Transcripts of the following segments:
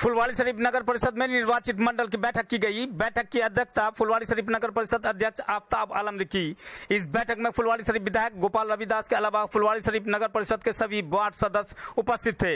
फुलवारीशरीफ नगर परिषद में निर्वाचित मंडल की बैठक की गई। बैठक की अध्यक्षता फुलवारीशरीफ नगर परिषद अध्यक्ष आफ्ताब आलम ने की। इस बैठक में फुलवारीशरीफ विधायक गोपाल रविदास के अलावा फुलवारीशरीफ नगर परिषद के सभी वार्ड सदस्य उपस्थित थे।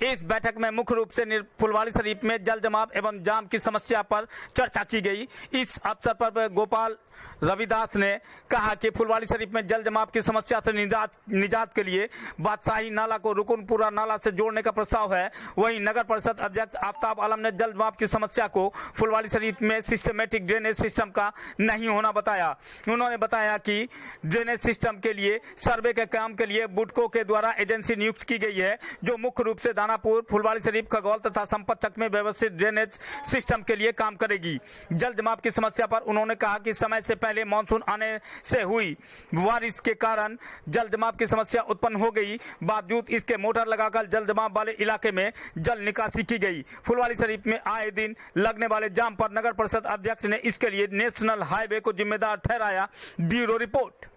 इस बैठक में मुख्य रूप से फुलवारीशरीफ में जल जमाव एवं जाम की समस्या पर चर्चा की गई। इस अवसर पर गोपाल रविदास ने कहा कि फुलवारीशरीफ में जल जमाव की समस्या से निजात के लिए बादशाही नाला को रुकनपुरा नाला से जोड़ने का प्रस्ताव है। वहीं नगर परिषद अध्यक्ष आफ्ताब आलम ने जल जमाव की समस्या को फुलवारीशरीफ में सिस्टमेटिक ड्रेनेज सिस्टम का नहीं होना बताया। उन्होंने बताया कि ड्रेनेज सिस्टम के लिए सर्वे के काम के लिए बुडको के द्वारा एजेंसी नियुक्त की गई है, जो मुख्य रूप से दानापुर, फुलवारीशरीफ, खगौल तथा संपतचक में व्यवस्थित ड्रेनेज सिस्टम के लिए काम करेगी। जल जमाव की समस्या पर उन्होंने कहा कि समय से पहले मानसून आने से हुई बारिश के कारण जल जमाव की समस्या उत्पन्न हो गई। बावजूद इसके मोटर लगाकर जल जमाव वाले इलाके में जल निकासी की गई। फुलवारीशरीफ में आए दिन लगने वाले जाम पर नगर परिषद अध्यक्ष ने इसके लिए नेशनल हाईवे को जिम्मेदार ठहराया। Bureau report.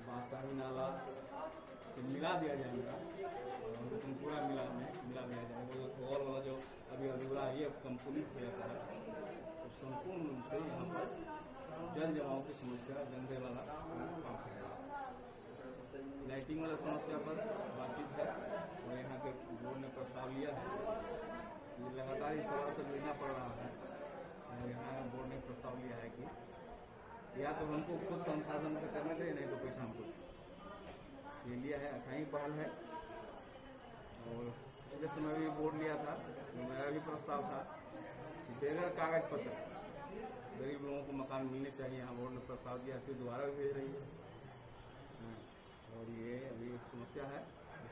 बादशाही नाला से मिला दिया जाएगा और रुकनपुरा मिला दिया जाएगा। और वाला जो अभी अधूरा ये कंप्लीट हो जाता है तो संपूर्ण रूप से यहाँ पर जल जमाव की समस्या गंदे वाला काम करेगा। लाइटिंग वाला समस्या पर बातचीत है और यहाँ के बोर्ड ने प्रस्ताव लिया है। ये लगातार इस सवाल से लेना पड़ रहा है और यहाँ बोर्ड ने प्रस्ताव लिया है कि या तो हमको खुद संसाधन से करने दें, नहीं तो पैसा हमको ये लिया है। ऐसा ही पहल है और पिछले समय भी बोर्ड लिया था, मेरा भी प्रस्ताव था कि बगैर कागज पत्र गरीब लोगों को मकान मिलने चाहिए। यहाँ बोर्ड ने प्रस्ताव दिया, फिर दोबारा भी भेज रही है और ये अभी एक समस्या है।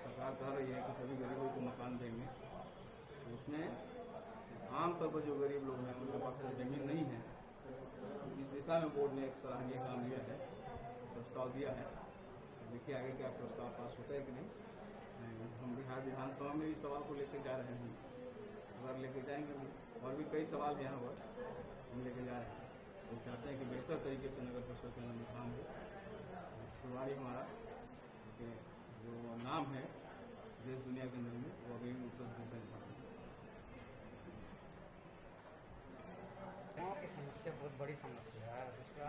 सरकार कह रही है कि सभी गरीबों को मकान देंगे, तो उसमें आमतौर पर जो गरीब लोग हैं उनके पास जमीन नहीं है। इस दिशा में बोर्ड ने एक सराहनीय काम लिया है, प्रस्ताव दिया है। देखिए आगे क्या प्रस्ताव पास होता है कि नहीं। हम बिहार विधानसभा में इस सवाल को लेकर जा रहे हैं, अगर लेके जाएंगे और भी कई सवाल यहाँ पर हम लेके जा रहे हैं। तो चाहते हैं कि बेहतर तरीके से नगर परिषद के अंदर काम हो। फुलवारी हमारा जो नाम है देश दुनिया के अंदर में, वो अभी उत्तर प्रदेश में की समस्या बहुत बड़ी समस्या है। दूसरा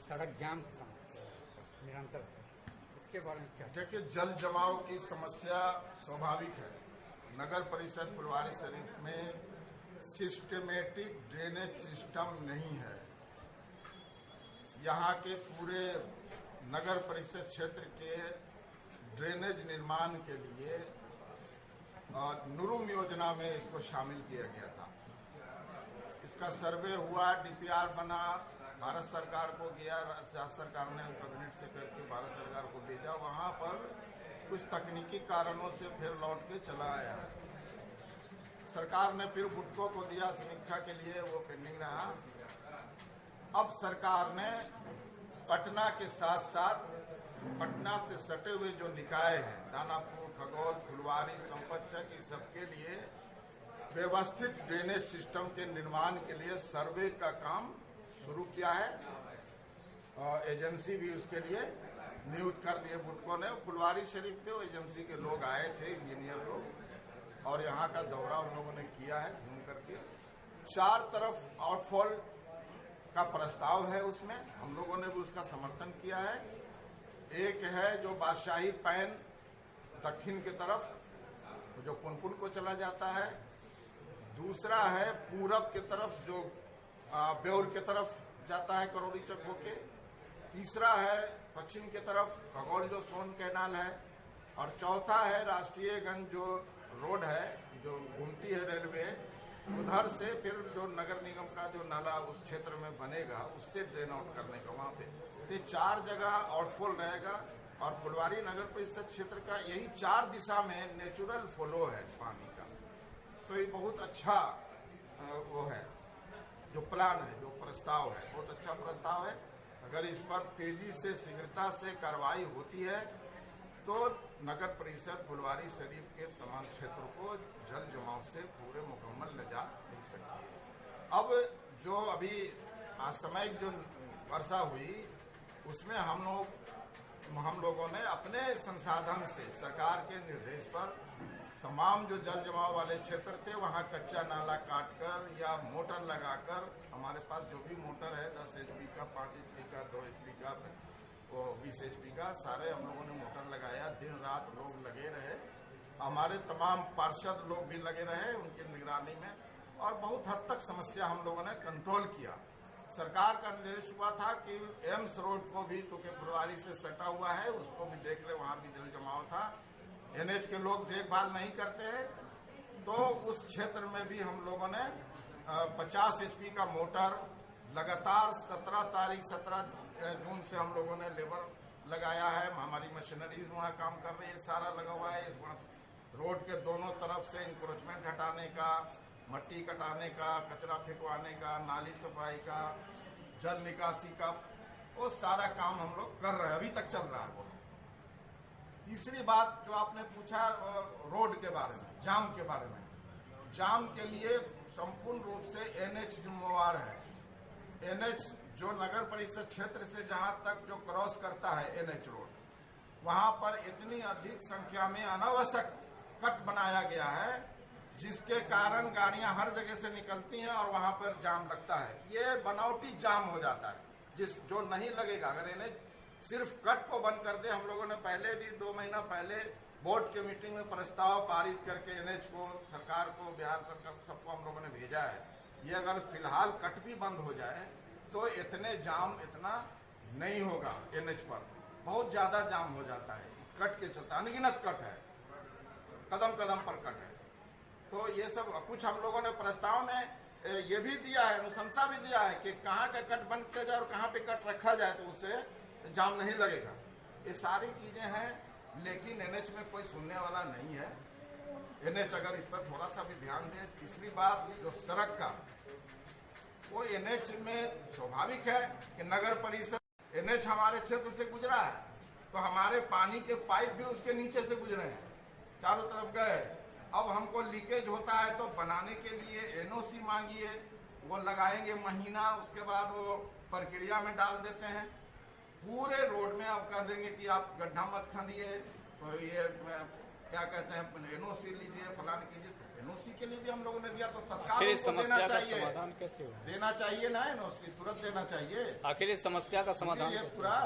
सड़क जाम की समस्या निरंतर है, इसके बारे में क्या? देखिए, जल जमाव की समस्या स्वाभाविक है। नगर परिषद फुलवारीशरीफ में सिस्टमेटिक ड्रेनेज सिस्टम नहीं है। यहाँ के पूरे नगर परिषद क्षेत्र के ड्रेनेज निर्माण के लिए नुरुम योजना में इसको शामिल किया गया था। इसका सर्वे हुआ, डीपीआर बना, भारत सरकार को गया, राज्य सरकार ने कैबिनेट से करके भारत सरकार को भेजा। वहां पर कुछ तकनीकी कारणों से फिर लौट के चला आया। सरकार ने फिर बुडको को दिया समीक्षा के लिए, वो पेंडिंग रहा। अब सरकार ने पटना के साथ साथ पटना से सटे हुए जो निकाय हैं, दानापुर, खगौल, फुलवारी, संपतचक, इस सबके लिए व्यवस्थित ड्रेनेज सिस्टम के निर्माण के लिए सर्वे का काम शुरू किया है और एजेंसी भी उसके लिए नियुक्त कर दिए बुडको ने। फुलवारीशरीफ पे वो एजेंसी के लोग आए थे, इंजीनियर लोग, और यहाँ का दौरा उन लोगों ने किया है घूम करके। 4 तरफ आउटफॉल का प्रस्ताव है, उसमें हम लोगों ने भी उसका समर्थन किया है। एक है जो बादशाही पैन दक्षिण की तरफ जो पुनपुन को चला जाता है, दूसरा है पूरब की तरफ जो बेउर की तरफ जाता है करौड़ी चक होके, तीसरा है पश्चिम की तरफ खगौल जो सोन कैनाल है, और चौथा है राष्ट्रीयगंज जो रोड है जो घूमती है रेलवे, उधर से फिर जो नगर निगम का जो नाला उस क्षेत्र में बनेगा उससे ड्रेन आउट करने का वहाँ पे। तो 4 जगह आउटफॉल रहेगा। और फुलवारी नगर परिषद क्षेत्र का यही 4 दिशा में नेचुरल फ्लो है पानी का। तो ये बहुत अच्छा वो है जो प्लान है, जो प्रस्ताव है, बहुत अच्छा प्रस्ताव है। अगर इस पर तेजी से शीघ्रता से कार्रवाई होती है तो नगर परिषद फुलवारी शरीफ के तमाम क्षेत्रों को जल जमाव से पूरे मुकम्मल निजात मिल सकती है। अब जो अभी असामयिक जो वर्षा हुई उसमें हम लोगों ने अपने संसाधन से सरकार के निर्देश पर तमाम जो जल जमाव वाले क्षेत्र थे वहां कच्चा नाला काटकर या मोटर लगाकर, हमारे पास जो भी मोटर है 10 HP का, 5 HP का, 2 HP का, वो 20 HP का, सारे हम लोगों ने मोटर लगाया। दिन रात लोग लगे रहे, हमारे तमाम पार्षद लोग भी लगे रहे उनकी निगरानी में, और बहुत हद तक समस्या हम लोगों ने कंट्रोल किया। सरकार का निर्देश हुआ था कि एम्स रोड को भी, तो फुलवारी से सटा हुआ है, उसको भी देख ले, वहां भी जल जमाव था। NH के लोग देखभाल नहीं करते हैं, तो उस क्षेत्र में भी हम लोगों ने 50 HP का मोटर लगातार 17 जून से हम लोगों ने लेबर लगाया है। हमारी मशीनरीज वहाँ काम कर रही है, सारा लगा हुआ है। रोड के दोनों तरफ से इंक्रोचमेंट हटाने का, मट्टी कटाने का, कचरा फेंकवाने का, नाली सफाई का, जल निकासी का, वो सारा काम हम लोग कर रहे हैं, अभी तक चल रहा है। तीसरी बात जो आपने पूछा रोड के बारे में, जाम के बारे में, जाम के लिए संपूर्ण रूप से NH जिम्मेवार है। NH जो नगर परिषद क्षेत्र से जहां तक जो क्रॉस करता है NH रोड, वहां पर इतनी अधिक संख्या में अनावश्यक कट बनाया गया है जिसके कारण गाड़ियां हर जगह से निकलती हैं और वहां पर जाम लगता है। ये बनावटी जाम हो जाता है जो नहीं लगेगा अगर NH सिर्फ कट को बंद कर दे। हम लोगों ने पहले भी 2 महीना पहले बोर्ड के मीटिंग में प्रस्ताव पारित करके NH को, सरकार को, बिहार सरकार को, सबको हम लोगों ने भेजा है। ये अगर फिलहाल कट भी बंद हो जाए तो इतने जाम इतना नहीं होगा NH पर, बहुत ज्यादा जाम हो जाता है कट के चलते, अनगिनत कट है, कदम कदम पर कट है। तो ये सब कुछ हम लोगों ने प्रस्ताव में ये भी दिया है, अनुशंसा भी दिया है कि कहाँ का कट बंद किया जाए और कहाँ पे कट रखा जाए तो उससे जाम नहीं लगेगा। ये सारी चीजें हैं, लेकिन NH में कोई सुनने वाला नहीं है। NH अगर इस पर थोड़ा सा भी ध्यान दे। तीसरी बात जो सड़क का, वो NH में स्वाभाविक है कि नगर परिषद NH हमारे क्षेत्र से गुजरा है तो हमारे पानी के पाइप भी उसके नीचे से गुजरे हैं, चारों तरफ गए। अब हमको लीकेज होता है तो बनाने के लिए NOC मांगिए, वो लगाएंगे महीना, उसके बाद वो प्रक्रिया में डाल देते हैं। पूरे रोड में आप कह देंगे कि आप गड्ढा मत खंदिए, तो ये क्या कहते हैं NOC लीजिए, फलान कीजिए। NOC के लिए भी हम लोगों ने दिया तो तत्काल इस समस्या का समाधान कैसे होगा? देना चाहिए ना, NOC तुरंत देना चाहिए। आखिर इस समस्या का समाधान ये पूरा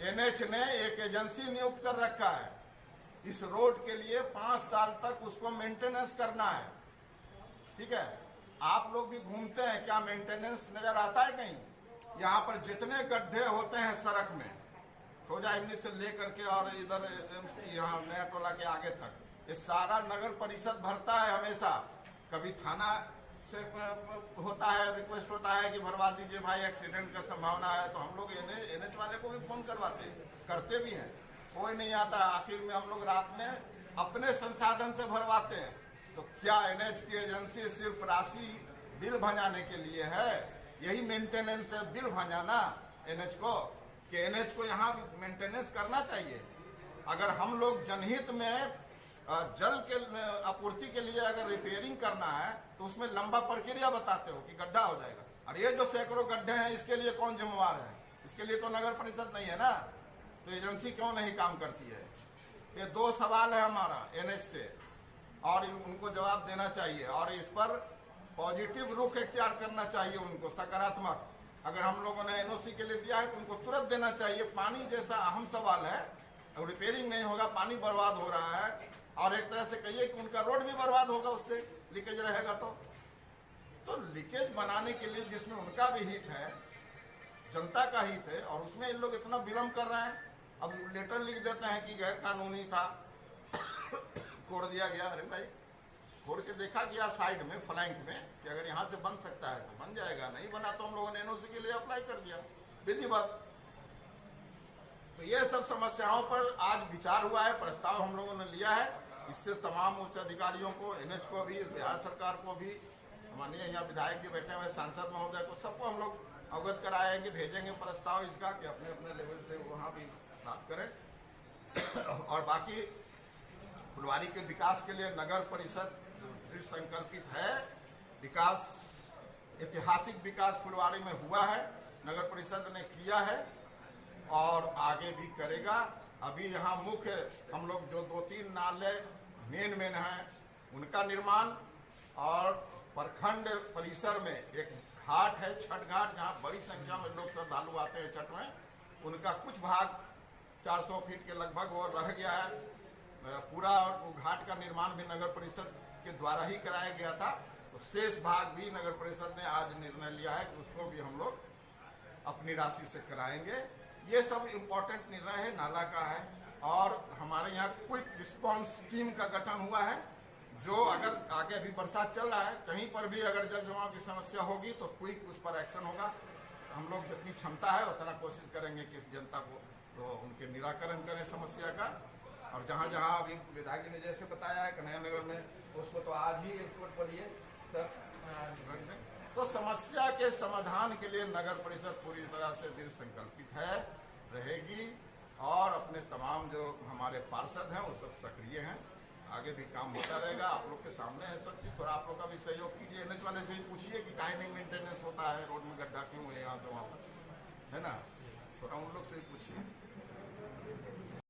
NH ने एक एजेंसी नियुक्त कर रखा है इस रोड के लिए, 5 साल तक उसको मेंटेनेंस करना है। ठीक है, आप लोग भी घूमते हैं, क्या मेंटेनेंस नजर आता है कहीं? यहाँ पर जितने गड्ढे होते हैं सड़क में, खोजा इमली से लेकर के और इधर यहाँ नया टोला के आगे तक, ये सारा नगर परिषद भरता है हमेशा। कभी थाना से होता है, रिक्वेस्ट होता है कि भरवा दीजिए भाई, एक्सीडेंट का संभावना है, तो हम लोग NH वाले को भी फोन करवाते हैं, करते भी हैं, कोई नहीं आता। आखिर में हम लोग रात में अपने संसाधन से भरवाते हैं। तो क्या NH की एजेंसी सिर्फ राशि बिल भंजाने के लिए है? यही मेंटेनेंस है, बिल भंजाना NH को, कि NH को यहाँ भी मेंटेनेंस करना चाहिए। अगर हम लोग जनहित में जल के आपूर्ति के लिए अगर रिपेयरिंग करना है तो उसमें लंबा प्रक्रिया बताते हो कि गड्ढा हो जाएगा, और ये जो सैकड़ों गड्ढे हैं इसके लिए कौन जिम्मेवार है? इसके लिए तो नगर परिषद नहीं है ना, तो एजेंसी क्यों नहीं काम करती है? ये 2 सवाल है हमारा NH से, और उनको जवाब देना चाहिए और इस पर पॉजिटिव रुख इख्तियार करना चाहिए उनको, सकारात्मक। अगर हम लोगों ने NOC के लिए दिया है तो उनको तुरंत देना चाहिए। पानी जैसा अहम सवाल है, और रिपेयरिंग नहीं होगा, पानी बर्बाद हो रहा है, और एक तरह से कहिए कि उनका रोड भी बर्बाद होगा, उससे लीकेज रहेगा। तो लीकेज बनाने के लिए जिसमें उनका भी हित है, जनता का हित है, और उसमें इन लोग इतना विलम्ब कर रहे हैं। अब लेटर लिख देते हैं कि गैर कानूनी था, कोड़ दिया गया। अरे भाई, खोल के देखा गया साइड में, फ्लैंक में, कि अगर यहाँ से बन सकता है तो बन जाएगा, नहीं बना तो हम लोगों ने NOC के लिए अप्लाई कर दिया विधिवत। तो ये सब समस्याओं पर आज विचार हुआ है, प्रस्ताव हम लोगों ने लिया है। इससे तमाम उच्च अधिकारियों को, एनएच को भी, बिहार सरकार को भी, माननीय यहाँ विधायक जी बैठे हुए सांसद महोदय को, सबको हम लोग अवगत कराएंगे, भेजेंगे प्रस्ताव इसका कि अपने अपने लेवल से वहाँ भी बात करें। और बाकी फुलवारी के विकास के लिए नगर परिषद दृढ़ संकल्पित है। विकास, ऐतिहासिक विकास फुलवारी में हुआ है, नगर परिषद ने किया है और आगे भी करेगा। अभी यहाँ मुख्य हम लोग जो 2-3 नाले मेन हैं उनका निर्माण, और प्रखंड परिसर में एक घाट है, छठ घाट, जहाँ बड़ी संख्या में लोग श्रद्धालु आते हैं छठ में, उनका कुछ भाग 400 फीट के लगभग वो रह गया है पूरा, और वो घाट का निर्माण भी नगर परिषद के द्वारा ही कराया गया था। तो शेष भाग भी नगर परिषद ने आज निर्णय लिया है कि उसको भी हम लोग अपनी राशि से कराएंगे। ये सब इम्पोर्टेंट निर्णय है, नाला का है। और हमारे यहाँ क्विक रिस्पांस टीम का गठन हुआ है, जो अगर आगे अभी बरसात चल रहा है, कहीं पर भी अगर जल जमाव की समस्या होगी तो क्विक उस पर एक्शन होगा। हम लोग जितनी क्षमता है उतना कोशिश करेंगे कि इस जनता को तो उनके निराकरण करें समस्या का। और जहाँ जहाँ अभी विधायक जी ने जैसे बताया है कन्हैया नगर में, उसको तो आज ही रिपोर्ट पढ़िए सर। तो समस्या के समाधान के लिए नगर परिषद पूरी तरह से दृढ़ संकल्पित है, रहेगी। और अपने तमाम जो हमारे पार्षद हैं वो सब सक्रिय हैं, आगे भी काम होता रहेगा। आप लोग के सामने है सब चीज़। थोड़ा आप लोग का भी सहयोग कीजिए, एनएच वाले से भी पूछिए कि काहे नहीं मेंटेनेंस होता है, रोड में गड्ढा क्यों है यहाँ से वहाँ पर, है ना, थोड़ा उन लोग से भी पूछिए।